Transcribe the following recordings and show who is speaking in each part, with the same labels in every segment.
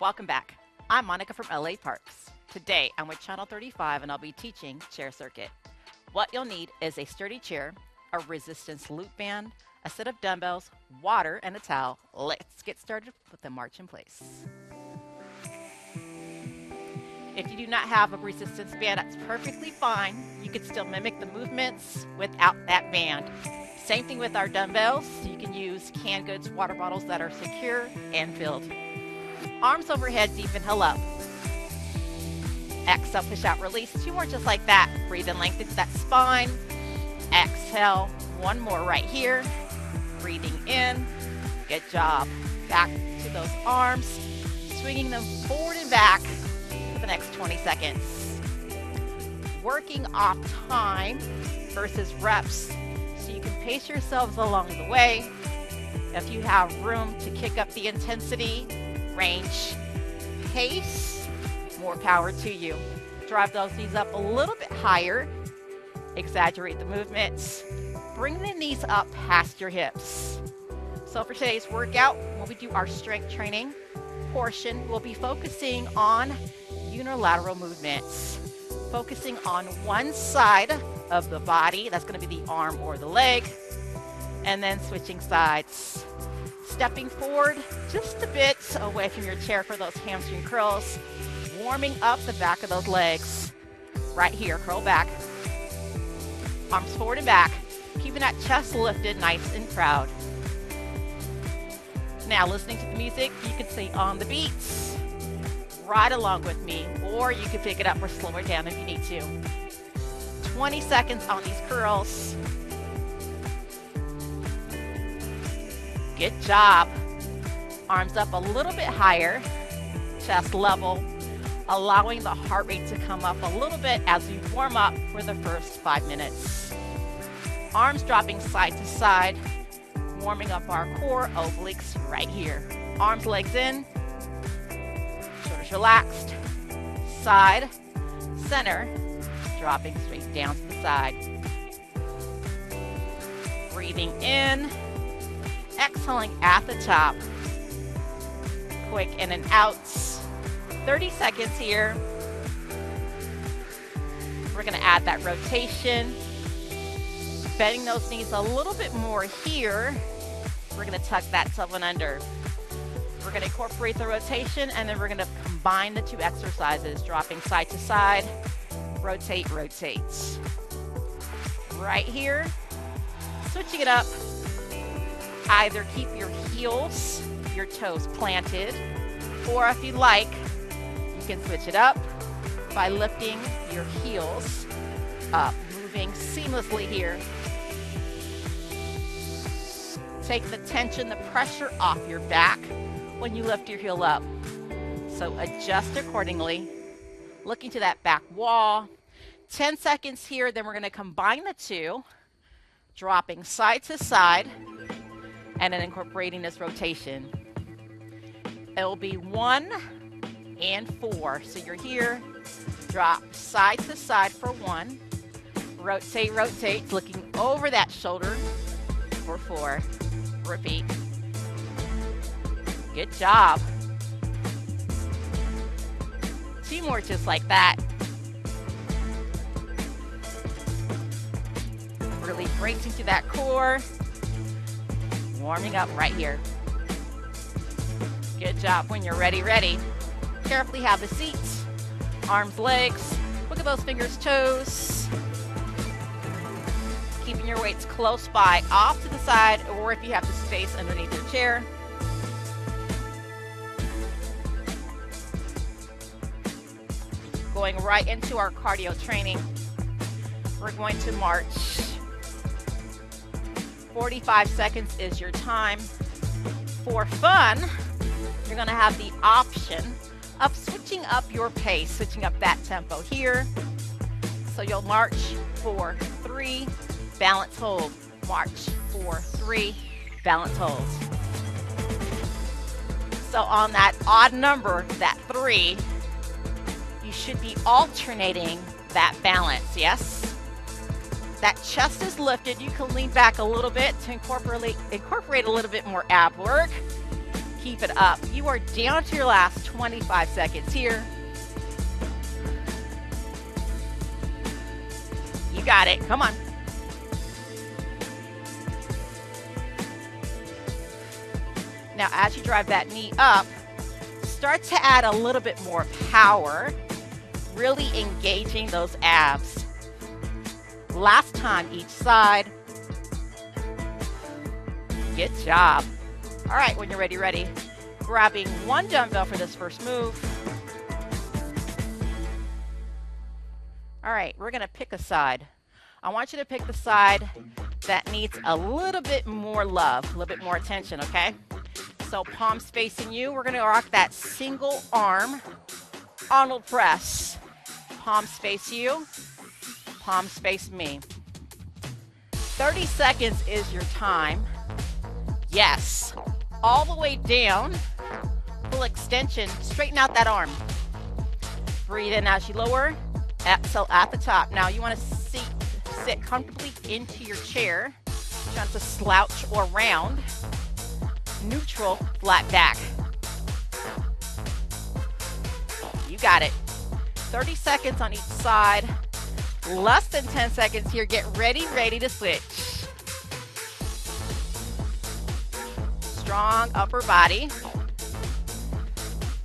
Speaker 1: Welcome back. I'm Monica from LA Parks. Today I'm with Channel 35 and I'll be teaching chair circuit. What you'll need is a sturdy chair, a resistance loop band, a set of dumbbells, water, and a towel. Let's get started with the march in place. If you do not have a resistance band, that's perfectly fine. You can still mimic the movements without that band. Same thing with our dumbbells. You can use canned goods, water bottles that are secure and filled. Arms overhead, deep inhale up. Exhale, push out, release. 2 more just like that. Breathe and lengthen that spine. Exhale, 1 more right here. Breathing in. Good job. Back to those arms. Swinging them forward and back for the next 20 seconds. Working off time versus reps, so you can pace yourselves along the way. If you have room to kick up the intensity, range, pace, more power to you. Drive those knees up a little bit higher. Exaggerate the movements. Bring the knees up past your hips. So for today's workout, when we do our strength training portion, we'll be focusing on unilateral movements. Focusing on one side of the body, that's going to be the arm or the leg, and then switching sides. Stepping forward just a bit away from your chair for those hamstring curls. Warming up the back of those legs. Right here, curl back. Arms forward and back. Keeping that chest lifted nice and proud. Now listening to the music, you can stay on the beats. Ride along with me, or you can pick it up or slow it down if you need to. 20 seconds on these curls. Good job. Arms up a little bit higher, chest level, allowing the heart rate to come up a little bit as we warm up for the first 5 minutes. Arms dropping side to side, warming up our core, obliques right here. Arms, legs in, shoulders relaxed, side, center, dropping straight down to the side. Breathing in. Exhaling at the top. Quick in and out. 30 seconds here. We're going to add that rotation. Bending those knees a little bit more here. We're going to tuck that tailbone under. We're going to incorporate the rotation, and then we're going to combine the 2 exercises, dropping side to side. Rotate, rotate. Right here. Switching it up. Either keep your heels, your toes planted, or if you like, you can switch it up by lifting your heels up, moving seamlessly here. Take the tension, the pressure off your back when you lift your heel up. So adjust accordingly, looking to that back wall. 10 seconds here, then we're going to combine the 2, dropping side to side, and then incorporating this rotation. It will be 1 and 4. So you're here, drop side to side for 1, rotate, rotate, looking over that shoulder for 4. Repeat. Good job. 2 more just like that. Really breaks into that core. Warming up right here. Good job. When you're ready, ready. Carefully have the seats, arms, legs. Look at those fingers, toes. Keeping your weights close by, off to the side, or if you have the space underneath your chair. Going right into our cardio training. We're going to march. 45 seconds is your time. For fun, you're going to have the option of switching up your pace, switching up that tempo here. So you'll march 4, 3, balance, hold. March 4, 3, balance, hold. So on that odd number, that 3, you should be alternating that balance, yes? That chest is lifted. You can lean back a little bit to incorporate a little bit more ab work. Keep it up. You are down to your last 25 seconds here. You got it. Come on. Now, as you drive that knee up, start to add a little bit more power, really engaging those abs. Last time each side. Good job. All right, when you're ready. Grabbing one dumbbell for this first move. All right, we're gonna pick a side. I want you to pick the side that needs a little bit more love, a little bit more attention, okay? So palms facing you, we're gonna rock that single arm Arnold press. Palms face you, palms face me. 30 seconds is your time. Yes, all the way down, full extension, straighten out that arm. Breathe in as you lower, exhale at the top. Now you wanna sit comfortably into your chair. Try not to slouch or round. Neutral, flat back. You got it. 30 seconds on each side. Less than 10 seconds here. Get ready to switch. Strong upper body.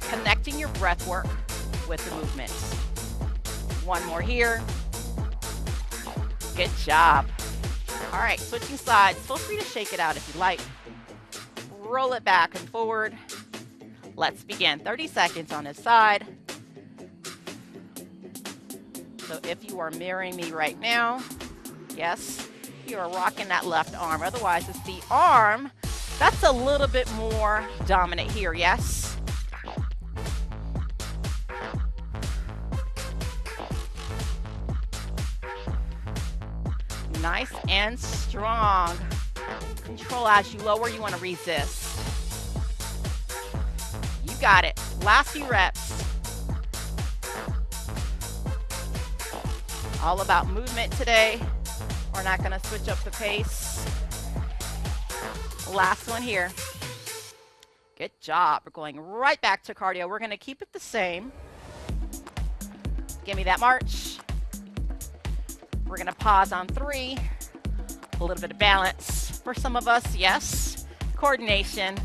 Speaker 1: Connecting your breath work with the movements. One more here. Good job. All right, switching sides. Feel free to shake it out if you like. Roll it back and forward. Let's begin. 30 seconds on this side. So if you are mirroring me right now, yes, you are rocking that left arm. Otherwise, it's the arm that's a little bit more dominant here, yes? Nice and strong. Control as you lower, you want to resist. You got it. Last few reps. All about movement today. We're not going to switch up the pace. Last one here. Good job. We're going right back to cardio. We're going to keep it the same. Give me that march. We're going to pause on 3. A little bit of balance. For some of us, yes. Coordination.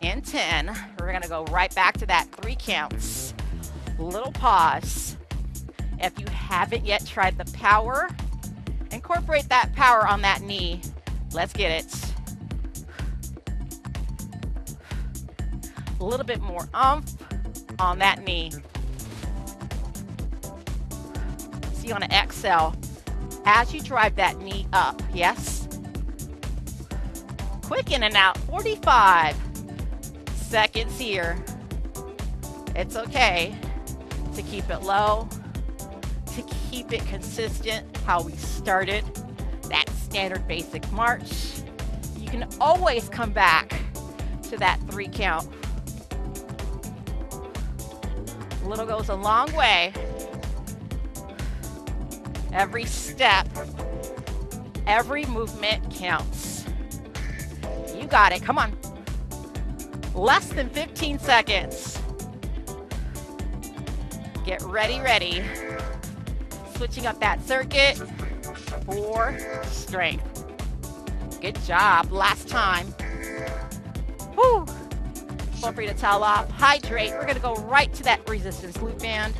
Speaker 1: In 10. We're going to go right back to that 3 counts. Little pause. If you haven't yet tried the power, incorporate that power on that knee. Let's get it. A little bit more oomph on that knee. So you want to exhale as you drive that knee up, yes? Quick in and out, 45 seconds here. It's okay to keep it low, to keep it consistent, how we started, that standard basic march. You can always come back to that 3 count. Little goes a long way. Every step, every movement counts. You got it, come on. Less than 15 seconds. Get ready. Switching up that circuit for strength. Good job, last time. Woo. Feel free to towel off, hydrate. We're gonna go right to that resistance loop band.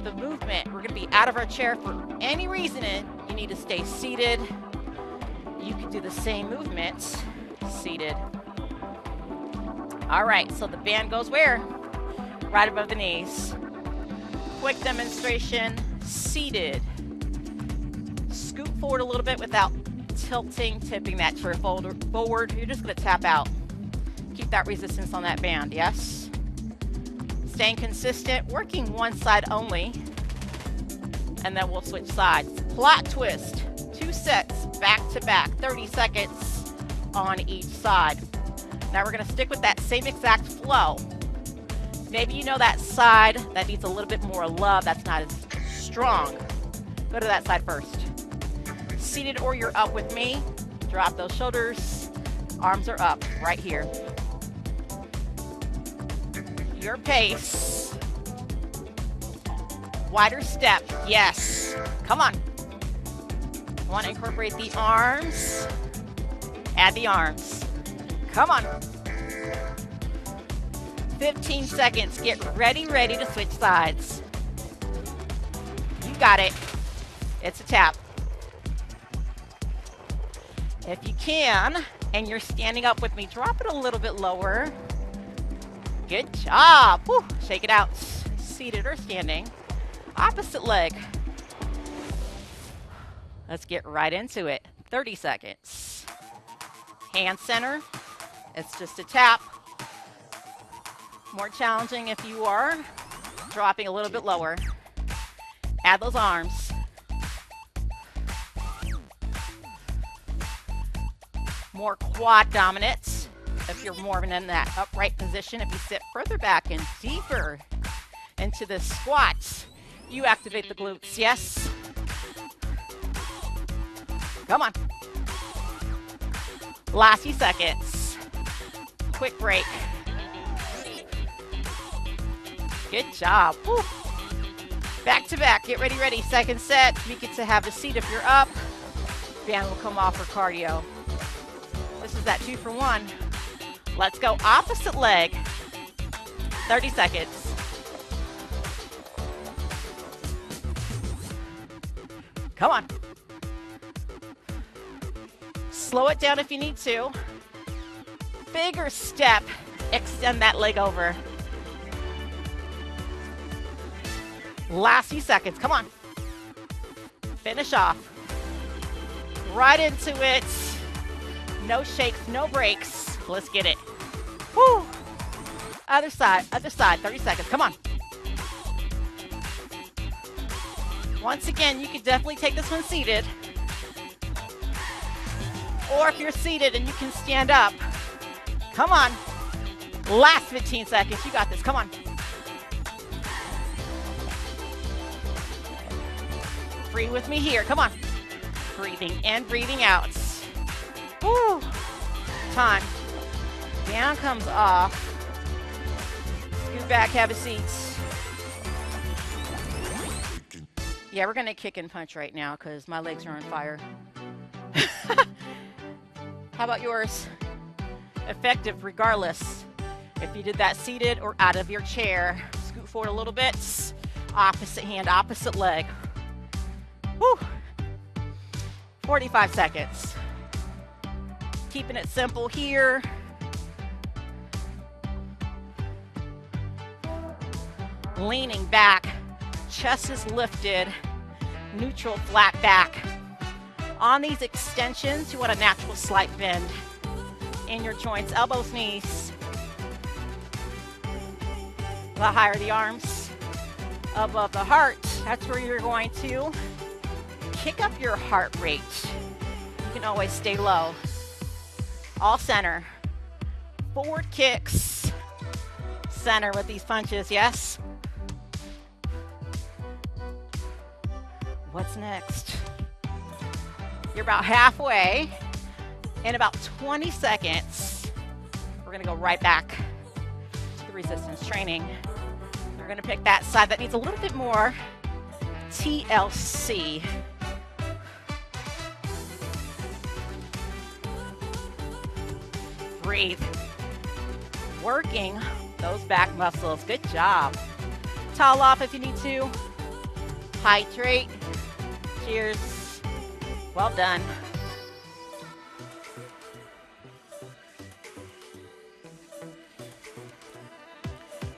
Speaker 1: The movement, we're gonna be out of our chair for any reason. You need to stay seated. You can do the same movements seated. All right, so the band goes where? Right above the knees. Quick demonstration, seated. Scoot forward a little bit without tipping that chair forward. You're just gonna tap out. Keep that resistance on that band, yes? Staying consistent, working one side only, and then we'll switch sides. Plot twist, 2 sets, back to back, 30 seconds on each side. Now we're gonna stick with that same exact flow. Maybe you know that side that needs a little bit more love, that's not as strong. Go to that side first. Seated or you're up with me, drop those shoulders, Arms are up right here. Your pace. Wider step. Yes. Come on. Want to incorporate the arms. Add the arms. Come on. 15 seconds. Get ready to switch sides. You got it. It's a tap. If you can, and you're standing up with me, drop it a little bit lower. Good job. Woo. Shake it out. Seated or standing. Opposite leg. Let's get right into it. 30 seconds. Hand center. It's just a tap. More challenging if you are dropping a little bit lower. Add those arms. More quad dominance if you're more in that upright position. If you sit further back and deeper into the squats, you activate the glutes. Yes. Come on. Last few seconds. Quick break. Good job. Woo. Back to back. Get ready. Second set. You get to have a seat if you're up. Band will come off for cardio. This is that 2 for 1. Let's go opposite leg. 30 seconds. Come on. Slow it down if you need to. Bigger step. Extend that leg over. Last few seconds. Come on. Finish off. Right into it. No shakes, no breaks. Let's get it. Woo. Other side, 30 seconds. Come on. Once again, you can definitely take this one seated. Or if you're seated and you can stand up. Come on. Last 15 seconds. You got this. Come on. Breathe with me here. Come on. Breathing in, breathing out. Woo. Time. Down comes off. Scoot back, have a seat. Yeah, we're going to kick and punch right now because my legs are on fire. How about yours? Effective regardless. If you did that seated or out of your chair. Scoot forward a little bit. Opposite hand, opposite leg. Woo. 45 seconds. Keeping it simple here. Leaning back, chest is lifted, neutral flat back. On these extensions, you want a natural slight bend in your joints, elbows, knees. The higher the arms above the heart, that's where you're going to kick up your heart rate. You can always stay low. All center. Forward kicks. Center with these punches, yes? What's next? You're about halfway. In about 20 seconds, we're gonna go right back to the resistance training. We're gonna pick that side that needs a little bit more TLC. Breathe. Working those back muscles. Good job. Towel off if you need to. Hydrate. Cheers. Well done.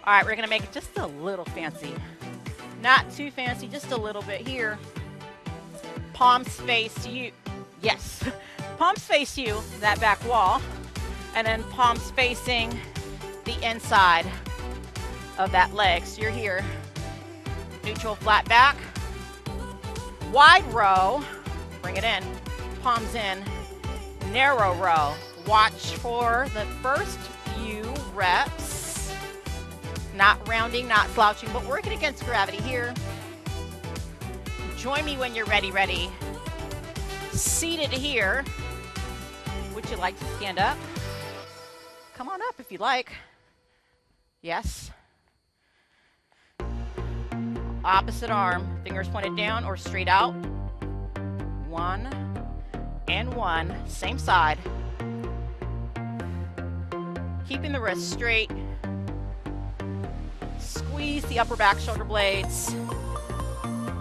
Speaker 1: All right, we're gonna make it just a little fancy. Not too fancy, just a little bit here. Palms face you. Yes. Palms face you, that back wall. And then palms facing the inside of that leg. So you're here. Neutral flat back. Wide row. Bring it in. Palms in. Narrow row. Watch for the first few reps. Not rounding, not slouching, but working against gravity here. Join me when you're ready. Seated here, which Would you like to stand up? Come on up if you like. Yes. Opposite arm, fingers pointed down or straight out. 1 and 1, same side. Keeping the wrist straight. Squeeze the upper back shoulder blades.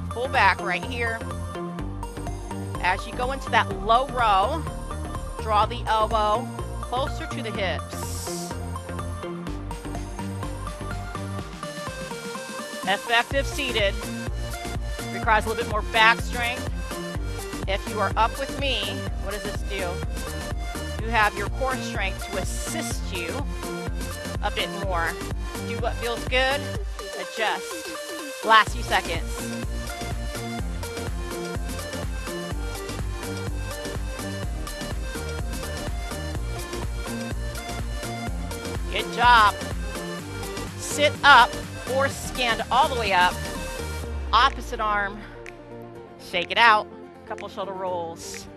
Speaker 1: Pull back right here. As you go into that low row, draw the elbow closer to the hips. Effective seated. Requires a little bit more back strength. If you are up with me, what does this do? You have your core strength to assist you a bit more. Do what feels good. Adjust. Last few seconds. Good job. Sit up or stand all the way up. Opposite arm. Shake it out. Couple shoulder rolls.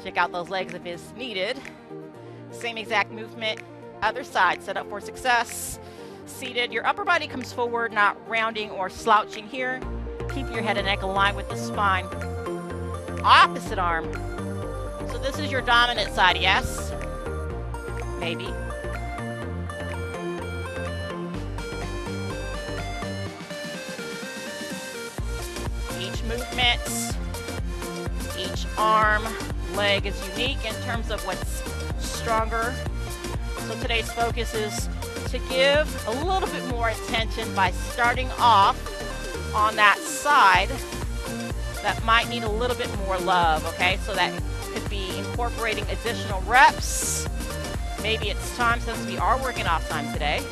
Speaker 1: Check out those legs if it's needed. Same exact movement. Other side. Set up for success. Seated. Your upper body comes forward, not rounding or slouching here. Keep your head and neck aligned with the spine. Opposite arm. So this is your dominant side, yes? Maybe. Each movement, each arm, leg is unique in terms of what's stronger. So today's focus is to give a little bit more attention by starting off on that side that might need a little bit more love, okay? So that could be incorporating additional reps. Maybe it's time, since we are working off time today,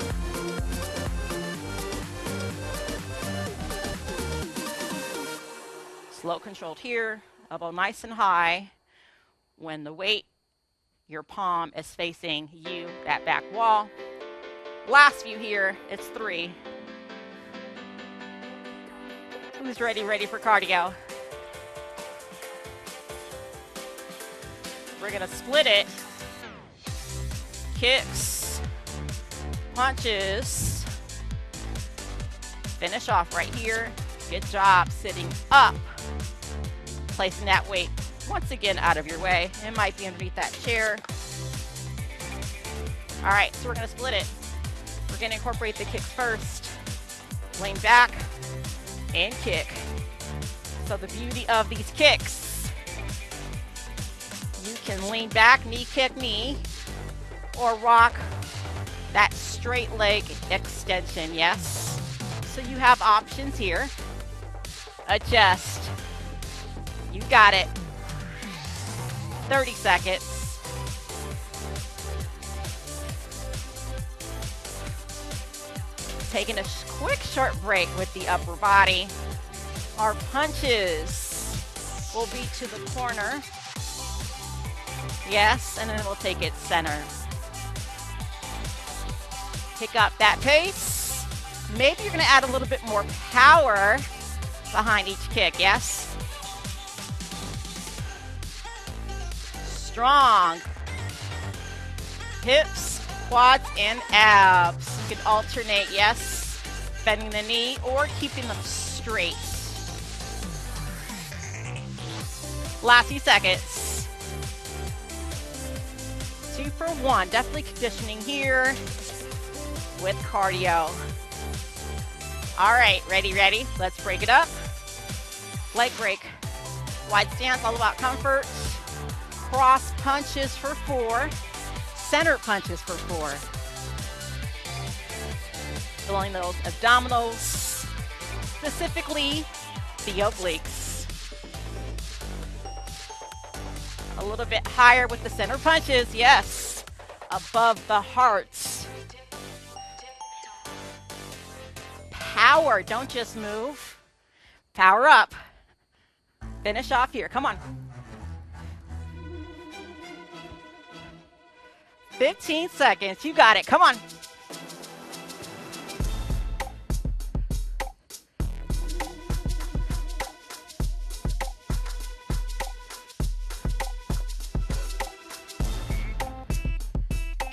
Speaker 1: slow controlled here, elbow nice and high. When the weight, your palm is facing you, that back wall. Last few here, it's 3. Who's ready for cardio? We're gonna split it. Kicks, punches. Finish off right here. Good job sitting up. Placing that weight once again out of your way. It might be underneath that chair. All right, so we're gonna split it. We're gonna incorporate the kicks first. Lean back and kick. So the beauty of these kicks, you can lean back, knee kick knee, or rock that straight leg extension, yes? So you have options here. Adjust. You got it. 30 seconds. Taking a quick short break with the upper body. Our punches will be to the corner. Yes, and then we'll take it center. Pick up that pace. Maybe you're gonna add a little bit more power behind each kick, yes? Strong. Hips, quads, and abs. You can alternate, yes? Bending the knee or keeping them straight. Last few seconds. 2 for 1. Definitely conditioning here with cardio. All right, ready? Let's break it up. Leg break. Wide stance, all about comfort. Cross punches for 4. Center punches for 4. Filling those abdominals, specifically the obliques. A little bit higher with the center punches, yes. Above the heart. Power, don't just move. Power up. Finish off here, come on. 15 seconds, you got it, come on.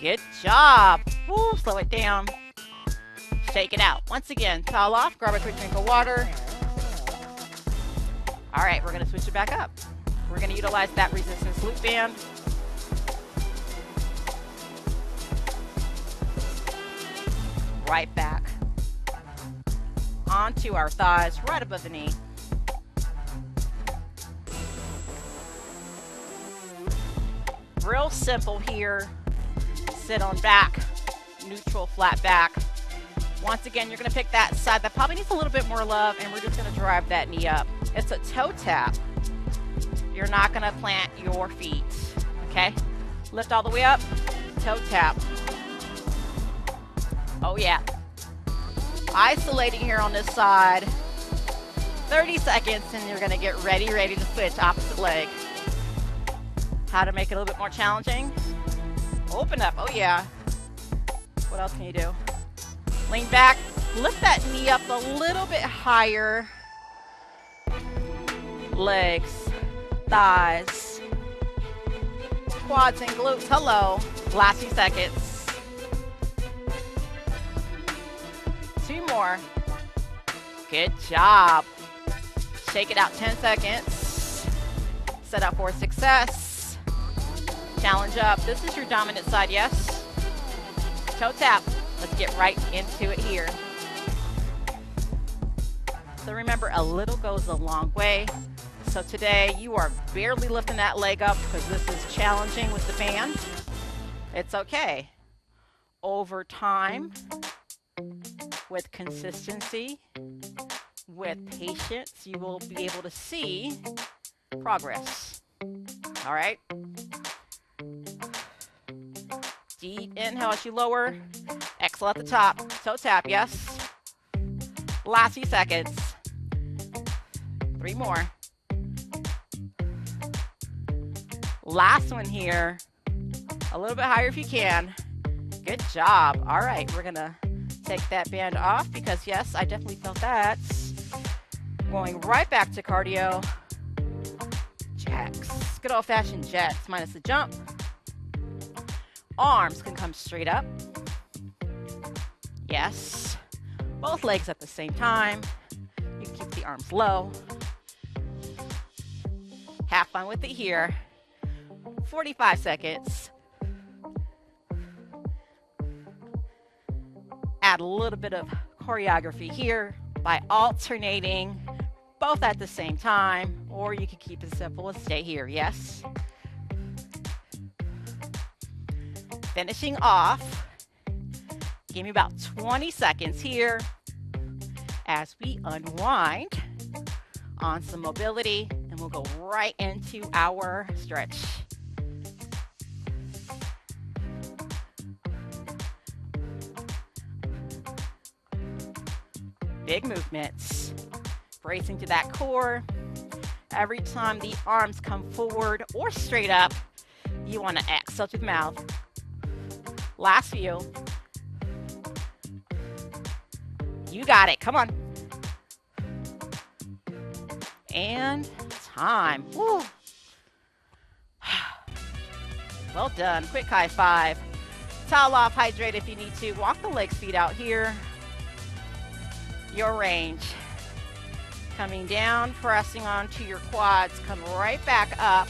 Speaker 1: Good job. Woo, slow it down. Shake it out. Once again, towel off, grab a quick drink of water. All right, we're gonna switch it back up. We're gonna utilize that resistance loop band. Right back onto our thighs, right above the knee. Real simple here. Sit on back, neutral, flat back. Once again, you're gonna pick that side that probably needs a little bit more love, and we're just gonna drive that knee up. It's a toe tap. You're not gonna plant your feet, okay? Lift all the way up, toe tap. Oh yeah. Isolating here on this side. 30 seconds, and you're gonna get ready to switch opposite leg. How to make it a little bit more challenging? Open up, oh yeah. What else can you do? Lean back, lift that knee up a little bit higher. Legs, thighs, quads and glutes, hello. Last few seconds. 2 more. Good job. Shake it out 10 seconds. Set up for success. Challenge up. This is your dominant side, yes? Toe tap. Let's get right into it here. So remember, a little goes a long way. So today you are barely lifting that leg up because this is challenging with the band. It's okay. Over time, with consistency, with patience, you will be able to see progress. All right? Deep inhale as you lower. Exhale at the top. Toe tap, yes. Last few seconds. 3 more. Last one here. A little bit higher if you can. Good job. All right, we're gonna take that band off because yes, I definitely felt that. Going right back to cardio. Jacks. Good old fashioned jacks minus the jump. Arms can come straight up. Yes. Both legs at the same time. You can keep the arms low. Have fun with it here. 45 seconds. Add a little bit of choreography here by alternating both at the same time, or you can keep it simple and stay here, yes? Finishing off, give me about 20 seconds here as we unwind on some mobility, and we'll go right into our stretch. Big movements, bracing to that core. Every time the arms come forward or straight up, you want to exhale through the mouth. Last few. You got it. Come on. And time. Woo. Well done. Quick high five. Towel off, hydrate if you need to. Walk the legs, feet out here. Your range. Coming down, pressing onto your quads. Come right back up.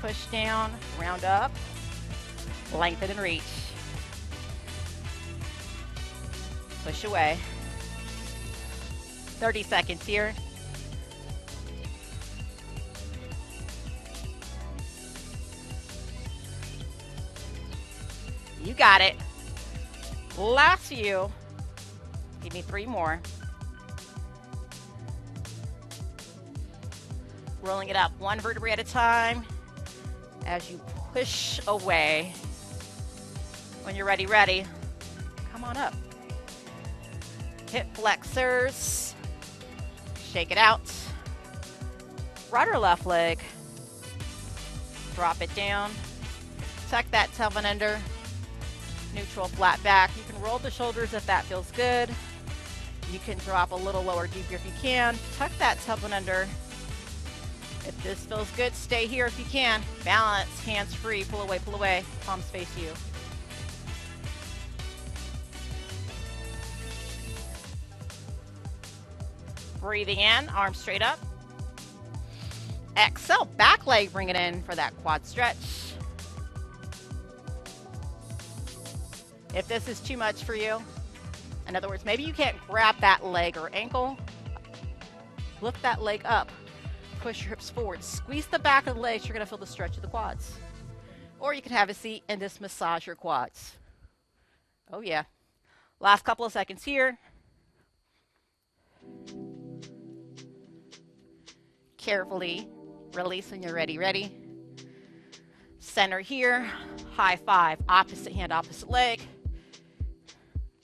Speaker 1: Push down, round up, lengthen and reach. Push away. 30 seconds here. You got it. Last few. Give me 3 more. Rolling it up 1 vertebrae at a time as you push away. When you're ready, come on up. Hip flexors. Shake it out. Right or left leg. Drop it down. Tuck that tailbone under. Neutral, flat back. You can roll the shoulders if that feels good. You can drop a little lower, deeper if you can. Tuck that tailbone under. If this feels good, stay here if you can. Balance, hands free, pull away, palms face you. Breathing in, arms straight up. Exhale, back leg, bring it in for that quad stretch. If this is too much for you, in other words, maybe you can't grab that leg or ankle, lift that leg up, push your hips forward, squeeze the back of the legs, you're gonna feel the stretch of the quads. Or you can have a seat and just massage your quads. Oh yeah. Last couple of seconds here. Carefully release when you're ready. Center here, high five, opposite hand, opposite leg.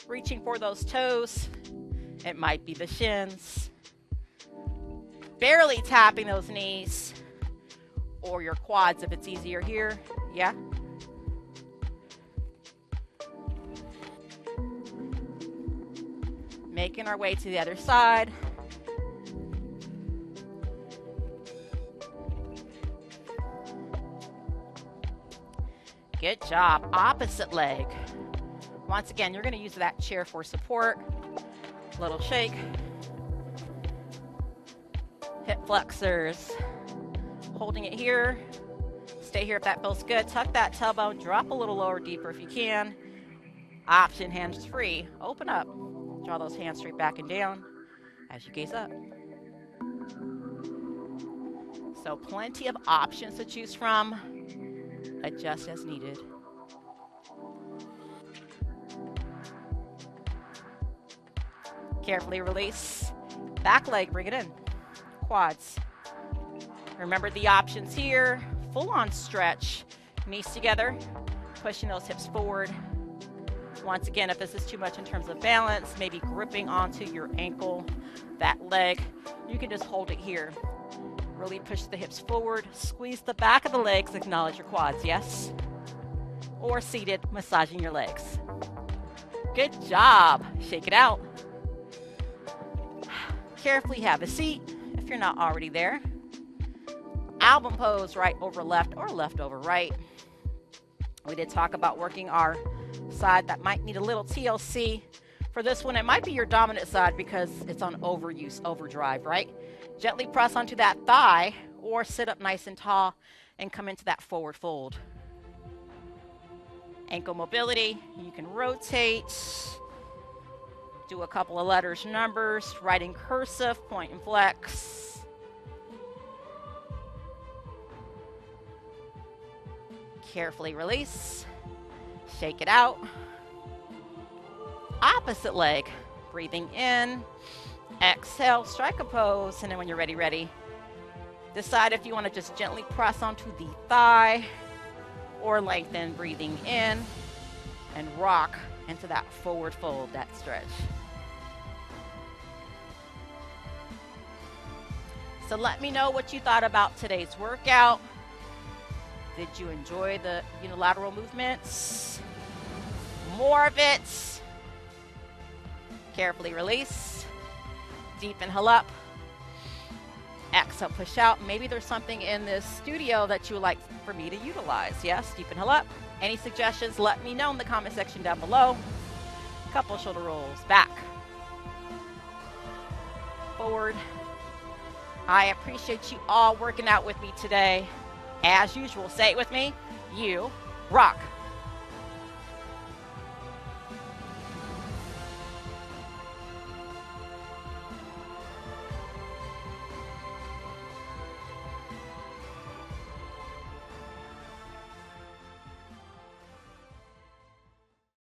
Speaker 1: Reaching for those toes. It might be the shins. Barely tapping those knees or your quads if it's easier here. Yeah. Making our way to the other side. Good job. Opposite leg. Once again, you're going to use that chair for support. Little shake. Hip flexors. Holding it here. Stay here if that feels good. Tuck that tailbone. Drop a little lower, deeper if you can. Option, hands free. Open up. Draw those hands straight back and down as you gaze up. So plenty of options to choose from. Adjust as needed. Carefully release. Back leg, bring it in. Quads. Remember the options here. Full on stretch. Knees together. Pushing those hips forward. Once again, if this is too much in terms of balance, maybe gripping onto your ankle, that leg, you can just hold it here. Really push the hips forward. Squeeze the back of the legs. Acknowledge your quads, yes? Or seated, massaging your legs. Good job. Shake it out. Carefully have a seat if you're not already there. Album pose, right over left or left over right. We did talk about working our side that might need a little TLC. For this one, it might be your dominant side because it's on overuse, overdrive, right? Gently press onto that thigh or sit up nice and tall and come into that forward fold. Ankle mobility, you can rotate, do a couple of letters, numbers, write in cursive, point and flex. Carefully release, shake it out. Opposite leg, breathing in, exhale, strike a pose, and then when you're ready, decide if you want to just gently press onto the thigh or lengthen, breathing in and rock into that forward fold, that stretch. So let me know what you thought about today's workout. Did you enjoy the unilateral movements? More of it. Carefully release. Deep inhale up. Exhale, push out. Maybe there's something in this studio that you would like for me to utilize. Yes, deep inhale up. Any suggestions, let me know in the comment section down below. Couple shoulder rolls. Back. Forward. I appreciate you all working out with me today. As usual, say it with me. You rock.